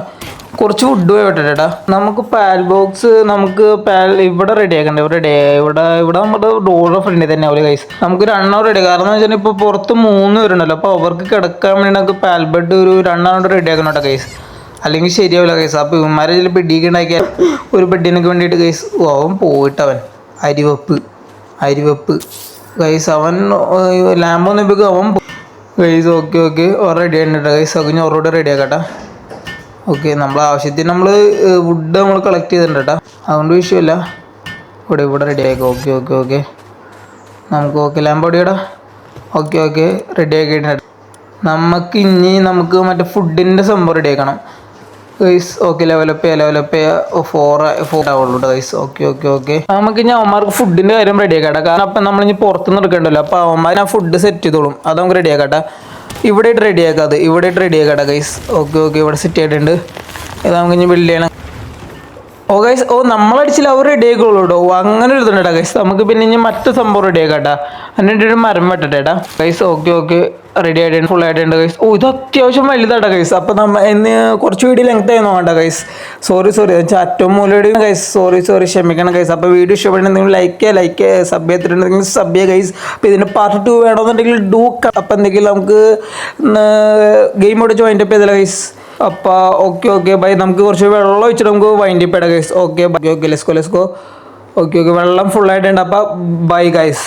കുറച്ച് വുഡ് പോയിട്ടാ. നമുക്ക് പാൽ ബോക്സ് നമുക്ക് ഇവിടെ റെഡി ആക്കണ്ടേ. ഇവിടെ നമ്മുടെ ഡോർ ഫ്രണ്ടിൽ തന്നെ ആവില്ല ഗൈസ്. നമുക്ക് 2 റെഡി ആക്കാം. കാരണം എന്ന് വെച്ചാൽ ഇപ്പോൾ പുറത്ത് 3 പേരുണ്ടല്ലോ, അപ്പോൾ അവർക്ക് കിടക്കാൻ വേണ്ടി നമുക്ക് പാൽ ബെഡ് ഒരു 2 റെഡി ആക്കണം കേട്ടോ ഗൈസ്. അല്ലെങ്കിൽ ശരിയാവില്ല ഗൈസ്. അപ്പോൾ ഇവന്മാരെ ചില ബെഡിക്ക് ഉണ്ടാക്കിയാൽ ഒരു ബെഡിനൊക്കെ വേണ്ടിയിട്ട് ഗൈസ്. അവൻ പോയിട്ടവൻ അരിവെപ്പ് ഗൈസ്. അവൻ ലാമ്പൊന്നും ഇപ്പം അവൻ ഗൈസ്. ഓക്കെ റെഡി ആയിട്ടുണ്ട് ഗൈസ്. ഒക്കെ ഞാൻ ഓരോടെ റെഡി ആക്കട്ടെ. ഓക്കെ നമ്മളെ ആവശ്യത്തിന് നമ്മൾ വുഡ് നമ്മൾ കളക്ട് ചെയ്തിട്ടുണ്ട് കേട്ടോ, അതുകൊണ്ട് വിഷയമില്ല. ഇവിടെ റെഡി ആക്കാം. ഓക്കെ നമുക്ക് ലാമ്പൊടിയടാ. ഓക്കെ റെഡി ആക്കിയിട്ടുണ്ട്. നമുക്ക് മറ്റേ ഫുഡിൻ്റെ സംഭവം റെഡി ആക്കണം ഗൈസ്. ഓക്കെ ലെവലപ്പ് ചെയ്യുക. 4 ആവുള്ളൂ ഗൈസ്. ഓക്കെ നമുക്ക് ഇനി അവന്മാർക്ക് ഫുഡിൻ്റെ കാര്യം റെഡി ആക്കട്ടെ. കാരണം അപ്പം നമ്മളിനി പുറത്തുനിന്ന് എടുക്കണ്ടല്ലോ, അപ്പോൾ അവന്മാർ ആ ഫുഡ് സെറ്റ് ചെയ്തോളും. അത് നമുക്ക് റെഡി ആക്കട്ടെ. ഇവിടെ റെഡി ആക്കട്ടെ ഗൈസ്. ഓക്കെ ഇവിടെ സെറ്റ് ആയിട്ടുണ്ട്. ഇത് നമുക്ക് ഇനി ബിൽഡ് ചെയ്യണം. ഗൈസ്. നമ്മളടിച്ചില്ല, അവർ റെഡി ആയിക്കോളൂ കേട്ടോ. അങ്ങനെ ഒരു ഇതുണ്ട് ഗൈസ്. നമുക്ക് പിന്നെ ഇനി മറ്റു സംഭവം റെഡി ആക്കാട്ടാ. അതിൻ്റെ ഒരു മരം വെട്ടട്ടേട്ടാ ഗൈസ്. ഓക്കെ റെഡി ആയിട്ടുണ്ട്, ഫുൾ ആയിട്ടുണ്ട് ഗൈസ്. ഇത് അത്യാവശ്യം വലുതാട്ടാ ഗൈസ്. അപ്പം ഇന്ന് കുറച്ച് വീഡിയോ ലെങ്ത് ആയിരുന്നു വേണ്ട ഗൈസ്. സോറി ചാറ്റോ മൂലയുടെ ഗൈസ്. സോറി ക്ഷമിക്കണം ഗൈസ്. അപ്പോൾ വീഡിയോ ഇഷ്ടപ്പെടുന്നുണ്ടെങ്കിൽ ലൈക്ക് സബ് ചെയ്തിട്ടുണ്ടെങ്കിൽ സബ് ചെയ്യുക ഗൈസ്. അപ്പോൾ ഇതിന് പാർട്ട് 2 വേണമെന്നുണ്ടെങ്കിൽ അപ്പം എന്തെങ്കിലും നമുക്ക് ഗെയിം ഓടിച്ച് വൈൻഡപ്പ് ചെയ്തില്ല ഗൈസ്. അപ്പോൾ ഓക്കെ ബൈ. നമുക്ക് കുറച്ച് വെള്ളം ഒഴിച്ചിട്ട് നമുക്ക് വൈൻഡപ്പ് ചെയ്യണം guys. Okay let's go. Okay വെള്ളം ഫുള്ളായിട്ടുണ്ട്. അപ്പോൾ ബൈ ഗൈസ്.